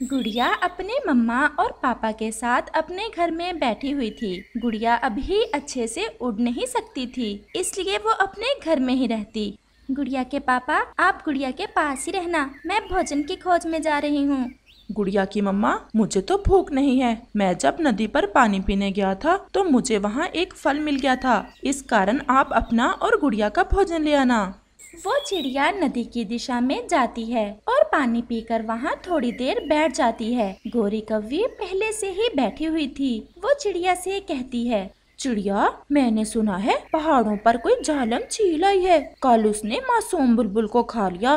गुड़िया अपने मम्मा और पापा के साथ अपने घर में बैठी हुई थी। गुड़िया अभी अच्छे से उड़ नहीं सकती थी, इसलिए वो अपने घर में ही रहती। गुड़िया के पापा, आप गुड़िया के पास ही रहना, मैं भोजन की खोज में जा रही हूँ। गुड़िया की मम्मा, मुझे तो भूख नहीं है। मैं जब नदी पर पानी पीने गया था तो मुझे वहाँ एक फल मिल गया था। इस कारण आप अपना और गुड़िया का भोजन ले आना। वो चिड़िया नदी की दिशा में जाती है और पानी पीकर वहाँ थोड़ी देर बैठ जाती है। गोरी कौवी पहले से ही बैठी हुई थी। वो चिड़िया से कहती है, चिड़िया, मैंने सुना है पहाड़ों पर कोई जालम चील आई है। कल उसने मासूम बुलबुल को खा लिया।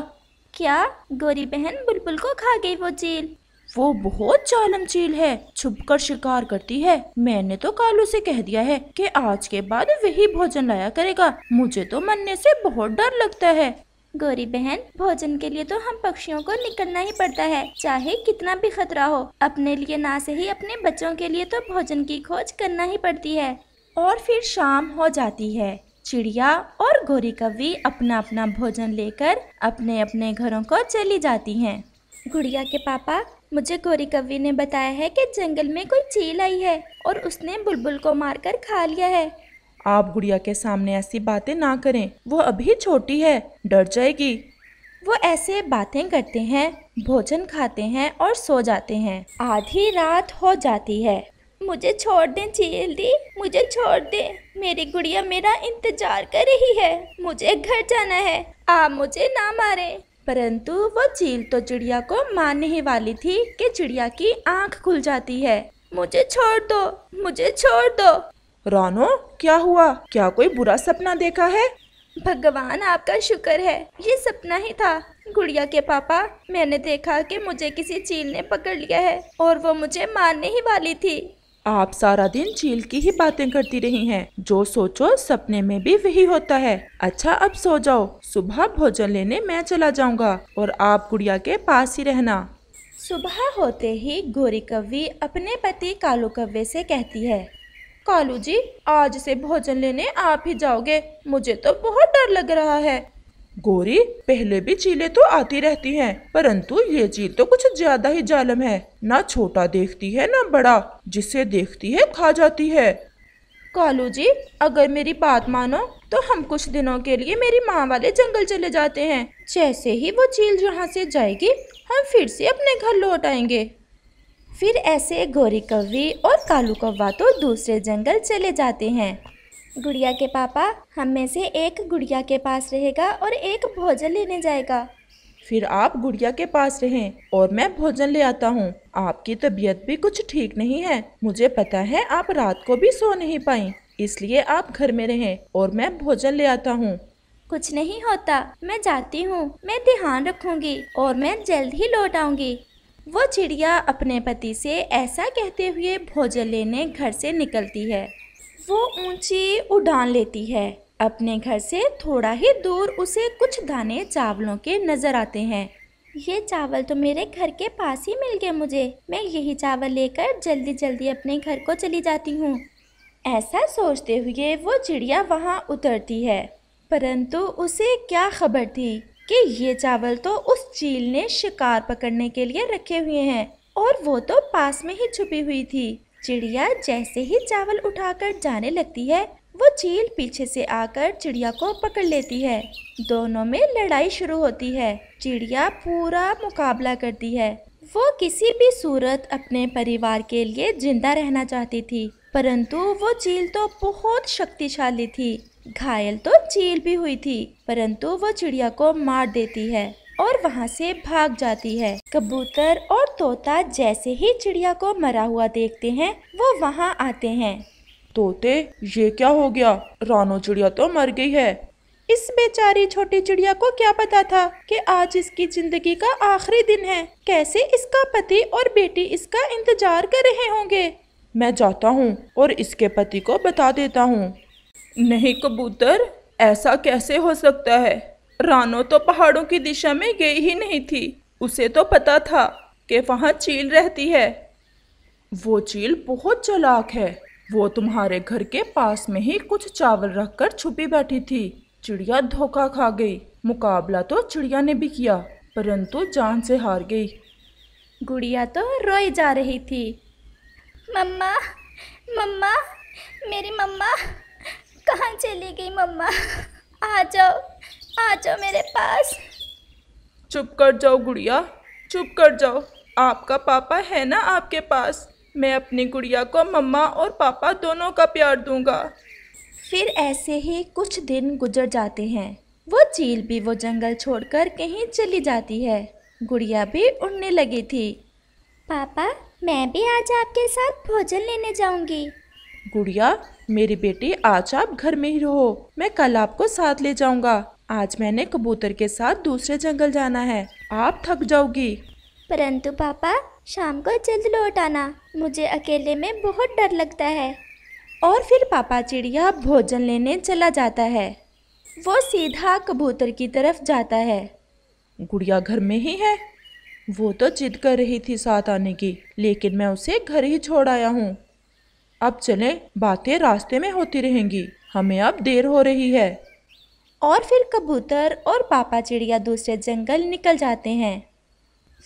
क्या गोरी बहन बुलबुल को खा गई वो चील? वो बहुत जालिम चील है, छुपकर शिकार करती है। मैंने तो कालू से कह दिया है कि आज के बाद वही भोजन लाया करेगा। मुझे तो मरने से बहुत डर लगता है। गोरी बहन, भोजन के लिए तो हम पक्षियों को निकलना ही पड़ता है, चाहे कितना भी खतरा हो। अपने लिए ना सही, अपने बच्चों के लिए तो भोजन की खोज करना ही पड़ती है। और फिर शाम हो जाती है। चिड़िया और गोरी कौवी अपना अपना भोजन लेकर अपने अपने घरों को चली जाती हैं। गुड़िया के पापा, मुझे गोरी कौवी ने बताया है कि जंगल में कोई चील आई है और उसने बुलबुल को मारकर खा लिया है। आप गुड़िया के सामने ऐसी बातें ना करें, वो अभी छोटी है, डर जाएगी। वो ऐसे बातें करते हैं, भोजन खाते हैं और सो जाते हैं। आधी रात हो जाती है। मुझे छोड़ दें चील दी, मुझे छोड़ दें। मेरी गुड़िया मेरा इंतजार कर रही है। मुझे घर जाना है, आप मुझे ना मारें। परंतु वो चील तो चिड़िया को मारने ही वाली थी कि चिड़िया की आंख खुल जाती है। मुझे छोड़ दो, मुझे छोड़ दो। रानो, क्या हुआ? क्या कोई बुरा सपना देखा है? भगवान आपका शुक्र है, ये सपना ही था। गुड़िया के पापा, मैंने देखा कि मुझे किसी चील ने पकड़ लिया है और वो मुझे मारने ही वाली थी। आप सारा दिन चील की ही बातें करती रही हैं। जो सोचो सपने में भी वही होता है। अच्छा, अब सो जाओ, सुबह भोजन लेने मैं चला जाऊंगा और आप गुड़िया के पास ही रहना। सुबह होते ही गोरी कौवी अपने पति कालू कौवे से कहती है, कालू जी, आज से भोजन लेने आप ही जाओगे। मुझे तो बहुत डर लग रहा है। गोरी, पहले भी चीलें तो आती रहती हैं, परंतु ये चील तो कुछ ज्यादा ही जालिम है। ना छोटा देखती है ना बड़ा, जिसे देखती है खा जाती है। कालू जी, अगर मेरी बात मानो तो हम कुछ दिनों के लिए मेरी माँ वाले जंगल चले जाते हैं। जैसे ही वो चील यहाँ से जाएगी, हम फिर से अपने घर लौट आएंगे। फिर ऐसे गोरी कौवी और कालू कौवा तो दूसरे जंगल चले जाते हैं। गुड़िया के पापा, हम में से एक गुड़िया के पास रहेगा और एक भोजन लेने जाएगा। फिर आप गुड़िया के पास रहें और मैं भोजन ले आता हूँ। आपकी तबीयत भी कुछ ठीक नहीं है। मुझे पता है आप रात को भी सो नहीं पाई, इसलिए आप घर में रहें और मैं भोजन ले आता हूँ। कुछ नहीं होता, मैं जाती हूँ, मैं ध्यान रखूंगी और मैं जल्द ही लौट आऊंगी। वो चिड़िया अपने पति से ऐसा कहते हुए भोजन लेने घर से निकलती है। वो ऊंची उड़ान लेती है। अपने घर से थोड़ा ही दूर उसे कुछ दाने चावलों के नजर आते हैं। ये चावल तो मेरे घर के पास ही मिल गए मुझे। मैं यही चावल लेकर जल्दी जल्दी अपने घर को चली जाती हूँ। ऐसा सोचते हुए वो चिड़िया वहाँ उतरती है, परंतु उसे क्या खबर थी कि ये चावल तो उस चील ने शिकार पकड़ने के लिए रखे हुए हैं और वो तो पास में ही छुपी हुई थी। चिड़िया जैसे ही चावल उठाकर जाने लगती है, वो चील पीछे से आकर चिड़िया को पकड़ लेती है। दोनों में लड़ाई शुरू होती है। चिड़िया पूरा मुकाबला करती है। वो किसी भी सूरत अपने परिवार के लिए जिंदा रहना चाहती थी, परंतु वो चील तो बहुत शक्तिशाली थी। घायल तो चील भी हुई थी, परंतु वो चिड़िया को मार देती है और वहाँ से भाग जाती है। कबूतर और तोता जैसे ही चिड़िया को मरा हुआ देखते हैं, वो वहाँ आते हैं। तोते, ये क्या हो गया? रानो चिड़िया तो मर गई है। इस बेचारी छोटी चिड़िया को क्या पता था कि आज इसकी जिंदगी का आखिरी दिन है। कैसे इसका पति और बेटी इसका इंतजार कर रहे होंगे। मैं जाता हूँ और इसके पति को बता देता हूँ। नहीं कबूतर, ऐसा कैसे हो सकता है? रानो तो पहाड़ों की दिशा में गई ही नहीं थी। उसे तो पता था कि वहाँ चील रहती है। वो चील बहुत चालाक है। वो तुम्हारे घर के पास में ही कुछ चावल रखकर छुपी बैठी थी। चिड़िया धोखा खा गई। मुकाबला तो चिड़िया ने भी किया, परंतु जान से हार गई। गुड़िया तो रोई जा रही थी। मम्मा, मम्मा, मेरी मम्मा कहाँ चली गई? मम्मा आ जाओ मेरे पास। चुप कर जाओ गुड़िया, चुप कर जाओ। आपका पापा है ना आपके पास। मैं अपनी गुड़िया को मम्मा और पापा दोनों का प्यार दूंगा। फिर ऐसे ही कुछ दिन गुजर जाते हैं। वो चील भी वो जंगल छोड़कर कहीं चली जाती है। गुड़िया भी उड़ने लगी थी। पापा, मैं भी आज आपके साथ भोजन लेने जाऊंगी। गुड़िया, मेरी बेटी आज आप घर में ही रहो, मैं कल आपको साथ ले जाऊंगा। आज मैंने कबूतर के साथ दूसरे जंगल जाना है, आप थक जाओगी। परंतु पापा, शाम को जल्द लौट आना, मुझे अकेले में बहुत डर लगता है। और फिर पापा चिड़िया भोजन लेने चला जाता है। वो सीधा कबूतर की तरफ जाता है। गुड़िया घर में ही है। वो तो जिद कर रही थी साथ आने की, लेकिन मैं उसे घर ही छोड़ आया हूँ। अब चलें, बातें रास्ते में होती रहेंगी, हमें अब देर हो रही है। और फिर कबूतर और पापा चिड़िया दूसरे जंगल निकल जाते हैं।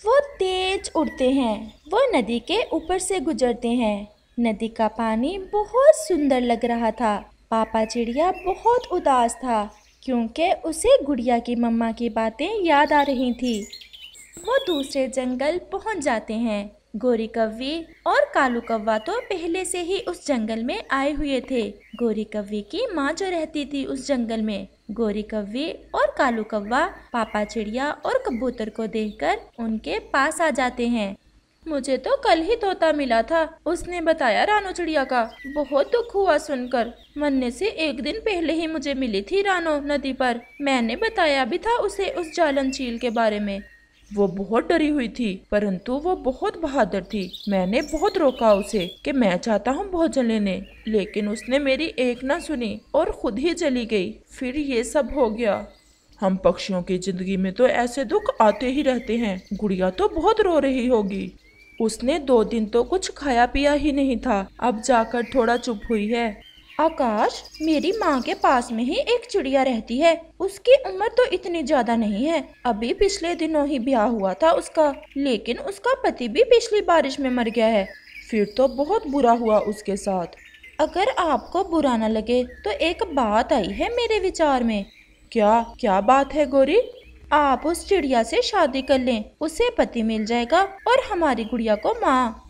वो तेज उड़ते हैं। वो नदी के ऊपर से गुजरते हैं। नदी का पानी बहुत सुंदर लग रहा था। पापा चिड़िया बहुत उदास था क्योंकि उसे गुड़िया की मम्मा की बातें याद आ रही थी। वो दूसरे जंगल पहुंच जाते हैं। गोरी कव्वी और कालू कव्वा तो पहले से ही उस जंगल में आए हुए थे। गोरी कव्वी की माँ जो रहती थी उस जंगल में। गोरी कव्वी और कालू कव्वा पापा चिड़िया और कबूतर को देखकर उनके पास आ जाते हैं। मुझे तो कल ही तोता मिला था, उसने बताया रानो चिड़िया का। बहुत दुख हुआ सुनकर। मरने से एक दिन पहले ही मुझे मिली थी रानो नदी पर। मैंने बताया भी था उसे उस जालन चील के बारे में। वो बहुत डरी हुई थी, परंतु वो बहुत बहादुर थी। मैंने बहुत रोका उसे कि मैं चाहता हूँ भोजन लेने, लेकिन उसने मेरी एक ना सुनी और खुद ही चली गई। फिर ये सब हो गया। हम पक्षियों की जिंदगी में तो ऐसे दुख आते ही रहते हैं। गुड़िया तो बहुत रो रही होगी। उसने 2 दिन तो कुछ खाया पिया ही नहीं था, अब जाकर थोड़ा चुप हुई है। आकाश, मेरी माँ के पास में ही एक चिड़िया रहती है। उसकी उम्र तो इतनी ज्यादा नहीं है। अभी पिछले दिनों ही ब्याह हुआ था उसका, लेकिन उसका पति भी पिछली बारिश में मर गया है। फिर तो बहुत बुरा हुआ उसके साथ। अगर आपको बुरा न लगे तो एक बात आई है मेरे विचार में। क्या बात है गोरी? आप उस चिड़िया से शादी कर लें, उसे पति मिल जाएगा और हमारी गुड़िया को माँ।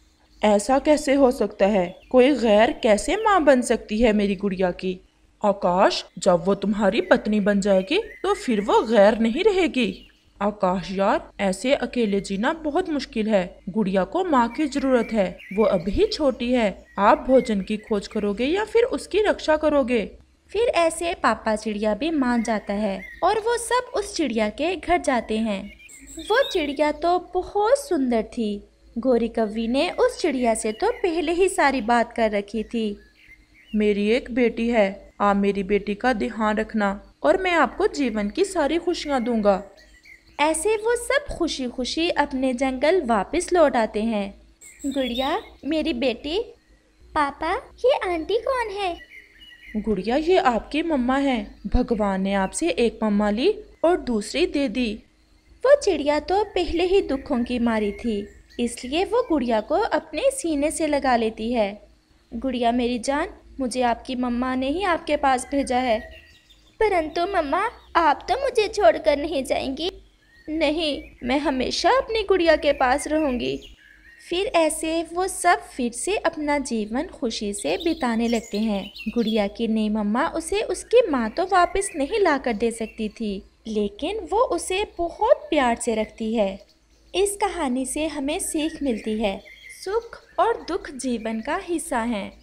ऐसा कैसे हो सकता है? कोई गैर कैसे माँ बन सकती है मेरी गुड़िया की? आकाश, जब वो तुम्हारी पत्नी बन जाएगी तो फिर वो गैर नहीं रहेगी। आकाश यार, ऐसे अकेले जीना बहुत मुश्किल है। गुड़िया को माँ की जरूरत है, वो अभी छोटी है। आप भोजन की खोज करोगे या फिर उसकी रक्षा करोगे? फिर ऐसे पापा चिड़िया भी मान जाता है और वो सब उस चिड़िया के घर जाते हैं। वो चिड़िया तो बहुत सुंदर थी। गोरी कव्वी ने उस चिड़िया से तो पहले ही सारी बात कर रखी थी। मेरी एक बेटी है, आप मेरी बेटी का ध्यान रखना और मैं आपको जीवन की सारी खुशियाँ दूंगा। ऐसे वो सब खुशी खुशी अपने जंगल वापस लौट आते हैं। गुड़िया, मेरी बेटी। पापा, ये आंटी कौन है? गुड़िया, ये आपकी मम्मा है। भगवान ने आपसे एक मम्मा ली और दूसरी दे दी। वो चिड़िया तो पहले ही दुखों की मारी थी, इसलिए वो गुड़िया को अपने सीने से लगा लेती है। गुड़िया मेरी जान, मुझे आपकी मम्मा ने ही आपके पास भेजा है। परंतु मम्मा, आप तो मुझे छोड़कर नहीं जाएंगी। नहीं, मैं हमेशा अपनी गुड़िया के पास रहूँगी। फिर ऐसे वो सब फिर से अपना जीवन खुशी से बिताने लगते हैं। गुड़िया की नई मम्मा उसे उसकी माँ तो वापस नहीं ला कर दे सकती थी, लेकिन वो उसे बहुत प्यार से रखती है। इस कहानी से हमें सीख मिलती है, सुख और दुख जीवन का हिस्सा हैं।